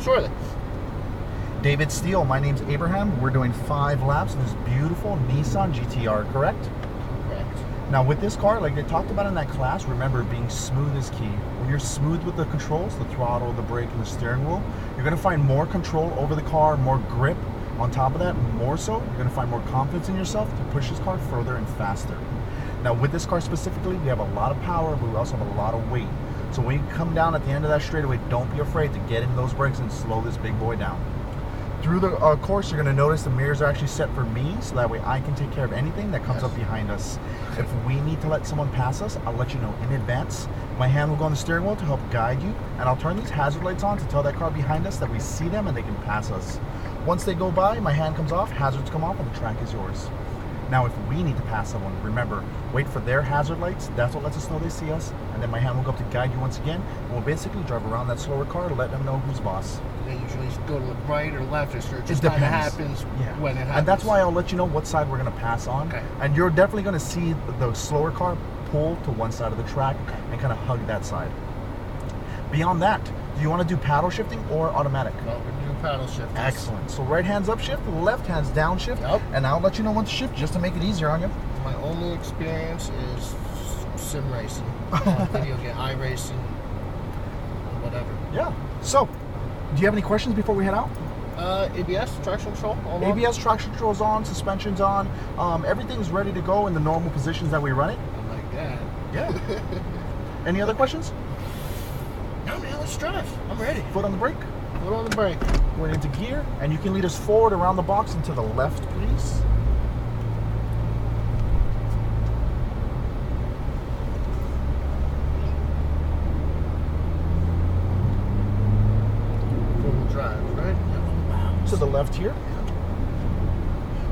Surely. David Steele, my name's Abraham. We're doing 5 laps in this beautiful Nissan GTR, correct? Correct. Now with this car, like they talked about in that class, remember being smooth is key. When you're smooth with the controls, the throttle, the brake, and the steering wheel, you're gonna find more control over the car, more grip. On top of that, more so, you're gonna find more confidence in yourself to push this car further and faster. Now with this car specifically, we have a lot of power, but we also have a lot of weight. So when you come down at the end of that straightaway, don't be afraid to get into those brakes and slow this big boy down. Through the course, you're going to notice the mirrors are actually set for me, so that way I can take care of anything that comes up behind us. If we need to let someone pass us, I'll let you know in advance. My hand will go on the steering wheel to help guide you, and I'll turn these hazard lights on to tell that car behind us that we see them and they can pass us. Once they go by, my hand comes off, hazards come off, and the track is yours. Now, if we need to pass someone, remember, wait for their hazard lights. That's what lets us know they see us. And then my hand will go up to guide you once again. And we'll basically drive around that slower car to let them know who's boss. They usually go to the right or left, or it just kind of happens when it happens. And that's why I'll let you know what side we're going to pass on. Okay. And you're definitely going to see the slower car pull to one side of the track and kind of hug that side. Beyond that, do you want to do paddle shifting or automatic? No, we're doing paddle shift. Excellent. So right hand's up shift, left hand's down shift. Yep. And I'll let you know when to shift just to make it easier on you. My only experience is sim racing, video game, iRacing, whatever. Yeah. So, do you have any questions before we head out? ABS, traction control, all on? ABS, traction control's on, suspension's on. Everything's ready to go in the normal positions that we run it. I'm like that. Yeah. Any other questions? No, man, let's drive. I'm ready. Foot on the brake. Foot on the brake. Going into gear, and you can lead us forward around the box and to the left, please. Drive, right? Wow. To the left here.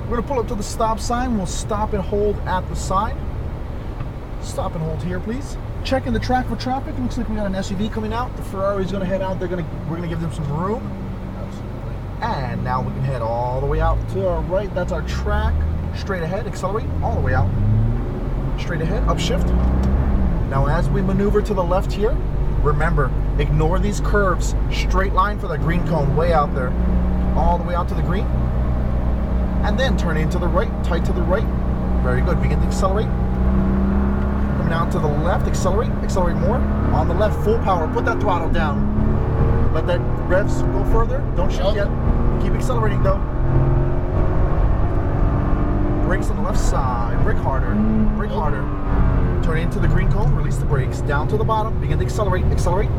We're going to pull up to the stop sign. We'll stop and hold at the sign. Stop and hold here, please. Checking the track for traffic. Looks like we got an SUV coming out. The Ferrari's going to head out. We're going to give them some room. Absolutely. And now we can head all the way out to our right. That's our track. Straight ahead. Accelerate all the way out. Straight ahead. Upshift. Now as we maneuver to the left here, remember, ignore these curves. Straight line for the green cone way out there. All the way out to the green. And then turn into the right, tight to the right. Very good. Begin to accelerate. Coming out to the left, accelerate more. On the left, full power. Put that throttle down. Let that revs go further. Don't shift yet. Keep accelerating though. Brakes on the left side. Brake harder. Brake harder. Turn into the green cone, release the brakes, down to the bottom, begin to accelerate, accelerate.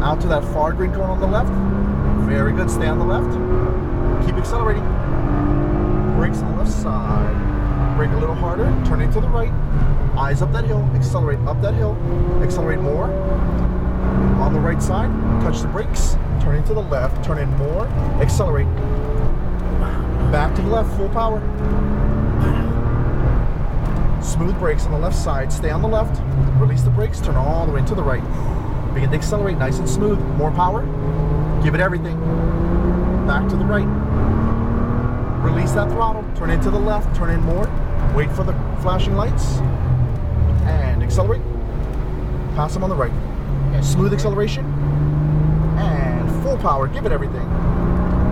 Out to that far green cone on the left. Very good, stay on the left. Keep accelerating. Brakes on the left side. Brake a little harder, turn into the right. Eyes up that hill, accelerate up that hill. Accelerate more. On the right side, touch the brakes, turn into the left, turn in more, accelerate. Back to the left, full power. Smooth brakes on the left side, stay on the left, release the brakes, turn all the way to the right. Begin to accelerate nice and smooth, more power, give it everything. Back to the right. Release that throttle, turn into the left, turn in more, wait for the flashing lights, and accelerate. Pass them on the right. Smooth acceleration, and full power, give it everything.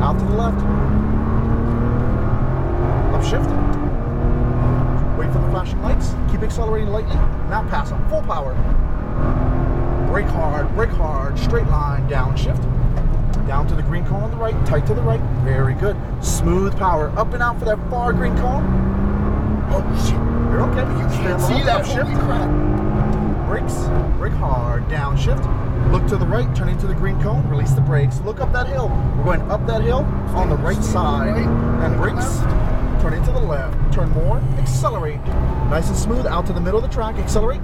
Out to the left. Upshift. Wait for the flashing lights. Keep accelerating lightly. Now pass them. Full power. Brake hard, straight line, downshift. Down to the green cone on the right, tight to the right. Very good. Smooth power. Up and out for that far green cone. Oh shit. You're okay. You can't see that. Shift. Holy crap. Brakes. Brake hard, downshift. Look to the right, turn into the green cone, release the brakes. Look up that hill. We're going up that hill on the right side. And brakes. Turn into the left, turn more, accelerate. Nice and smooth, out to the middle of the track, accelerate.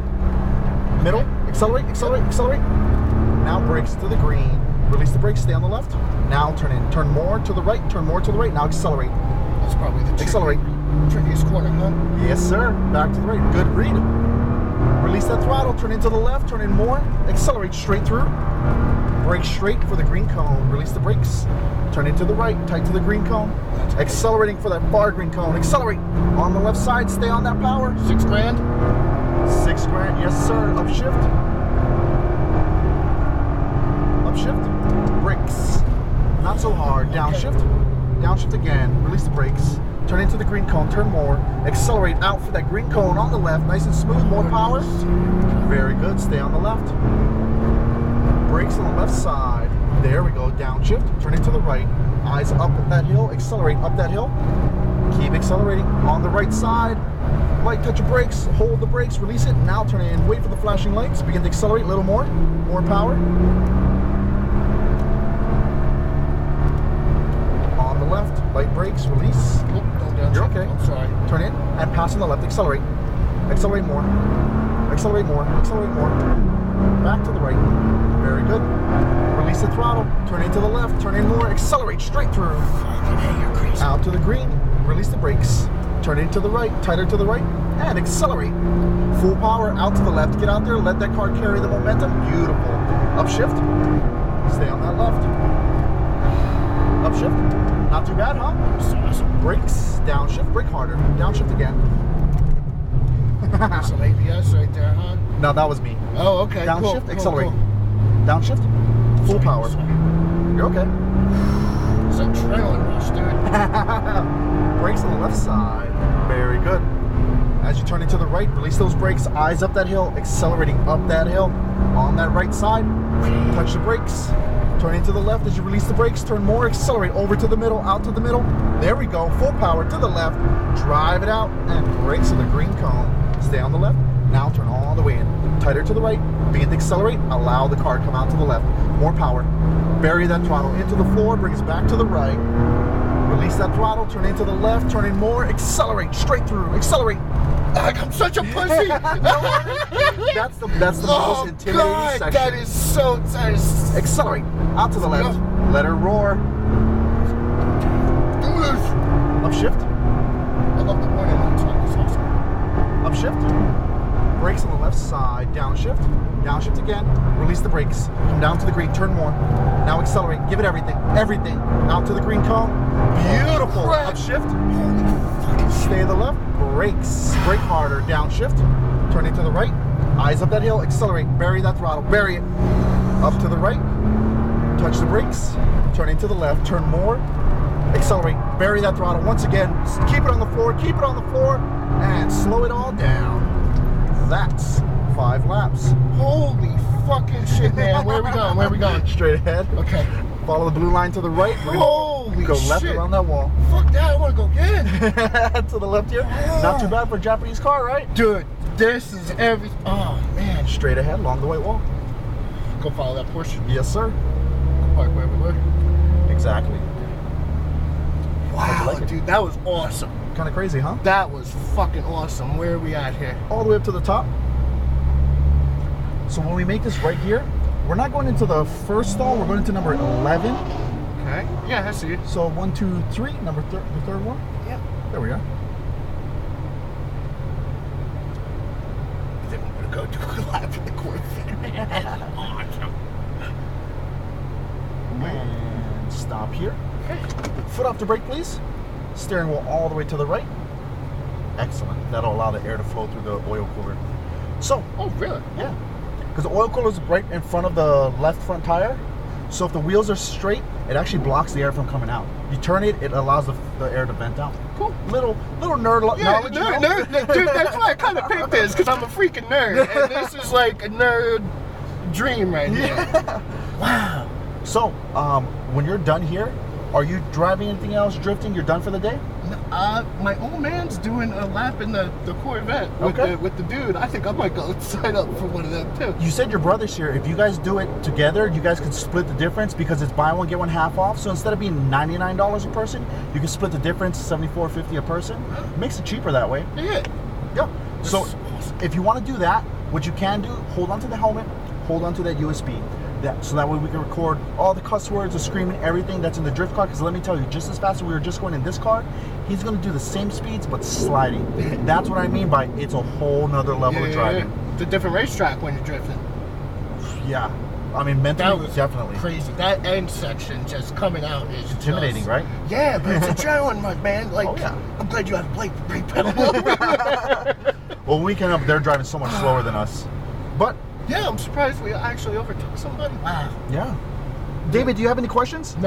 Middle, accelerate, accelerate, accelerate. Now brakes to the green. Release the brakes, stay on the left. Now turn in, turn more to the right, turn more to the right. Now accelerate. That's probably the trickiest corner, huh? Yes, sir. Back to the right. Good read. Release that throttle, turn into the left, turn in more, accelerate straight through. Brake straight for the green cone. Release the brakes. Turn into the right, tight to the green cone. Accelerating for that far green cone. Accelerate. On the left side, stay on that power. $6 grand? $6 grand, yes sir. Upshift. Upshift. Brake. so hard. Downshift. Downshift again. Release the brakes. Turn into the green cone. Turn more. Accelerate out for that green cone on the left. Nice and smooth. More power. Very good. Stay on the left. Brakes on the left side. There we go. Downshift. Turn into the right. Eyes up at that hill. Accelerate up that hill. Keep accelerating on the right side. Light touch of brakes. Hold the brakes. Release it. Now turn in. Wait for the flashing lights. Begin to accelerate a little more. More power. On the left. Light brakes. Release. Nope, don't downshift. You're okay. I'm sorry. Turn in and pass on the left. Accelerate. Accelerate more. Accelerate more. Accelerate more. Back to the right. Very good. Release the throttle. Turn into the left. Turn in more. Accelerate straight through. Hey, you're crazy. Out to the green. Release the brakes. Turn into the right. Tighter to the right. And accelerate. Full power. Out to the left. Get out there. Let that car carry the momentum. Beautiful. Upshift. Stay on that left. Upshift. Not too bad, huh? Awesome. Brakes. Downshift. Brake harder. Downshift again. Some ABS right there, huh? No, that was me. Oh, okay. Downshift. Cool, Accelerate. cool. Downshift. Full Sorry, power. sorry. You're okay. It's an adrenaline rush, dude. Brakes on the left side. Very good. As you turn into the right, release those brakes. Eyes up that hill. Accelerating up that hill. On that right side. Touch the brakes. Turn into the left as you release the brakes. Turn more. Accelerate over to the middle. Out to the middle. There we go. Full power to the left. Drive it out. And brakes to the green cone. Stay on the left. Now turn all the way in. Tighter to the right. Begin to accelerate. Allow the car to come out to the left. More power. Bury that throttle into the floor. Bring us back to the right. Release that throttle. Turn into the left. Turn in more. Accelerate. Straight through. Accelerate. I'm such a pussy. That's the most intimidating God, section. that is Accelerate. Out to the left. Let her roar. Upshift. I love the warning lights on this. Awesome. Upshift. Brakes on the left side. Downshift. Downshift again. Release the brakes. Come down to the green. Turn more. Now accelerate. Give it everything. Everything. Out to the green cone. Beautiful. Crap. Upshift. Stay to the left. Brakes. Brake harder. Downshift. Turn into the right. Eyes up that hill. Accelerate. Bury that throttle. Bury it. Up to the right. Touch the brakes. Turn into the left. Turn more. Accelerate. Bury that throttle. Once again. Keep it on the floor. Keep it on the floor. And slow it all down. That's 5 laps. Holy fucking shit, man. Where are we going? Where are we going? Straight ahead. Okay. Follow the blue line to the right. We're gonna Holy go left shit. around that wall. Fuck that. I want to go again. To the left here. Not too bad for a Japanese car, right? Dude, this is every... Oh, man. Straight ahead along the white wall. Go follow that Porsche. Yes, sir. Park wherever we were. Exactly. Wow, like it? dude, that was awesome. Kind of crazy, huh? That was fucking awesome. Where are we at here? All the way up to the top. So when we make this right here, we're not going into the first stall. We're going into number 11. Okay. Yeah, I see it. So 1, 2, 3. The third one. Yeah. There we are. Then we're gonna go do a lap in the Corvette. Awesome. And stop here. Okay. Foot off the brake, please. Steering wheel all the way to the right. Excellent. That'll allow the air to flow through the oil cooler. So, Oh, really? yeah. Because the oil cooler is right in front of the left front tire. So if the wheels are straight, it actually blocks the air from coming out. You turn it, it allows the air to vent out. Cool. Little nerd Yeah, knowledge. you know? nerd. Dude, that's why I kind of picked this, because I'm a freaking nerd. And this is like a nerd dream right here. Yeah. Wow. So, when you're done here, are you driving anything else, drifting? You're done for the day? My old man's doing a lap in the Corvette with the dude. I think I might go sign up for one of them too. You said your brother's here. If you guys do it together, you guys can split the difference because it's buy one get one half off. So instead of being $99 a person, you can split the difference, $74.50 a person. Makes it cheaper that way. Yeah. Yeah. So That's awesome. if you want to do that, what you can do, hold on to the helmet, hold on to that USB. So that way we can record all the cuss words, the screaming, everything that's in the drift car. Because let me tell you, just as fast as we were just going in this car, he's going to do the same speeds but sliding. That's what I mean by it's a whole nother level of driving. It's a different racetrack when you're drifting. Yeah. I mean, mentally, That was definitely. crazy. That end section just coming out is Intimidating, just, right? Yeah, but it's adrenaline, my man. Like, Oh, yeah. I'm glad you have a brake pedal. Well, when we came up, they're driving so much slower than us. But, Yeah, I'm surprised we actually overtook somebody. Wow. yeah. David, do you have any questions?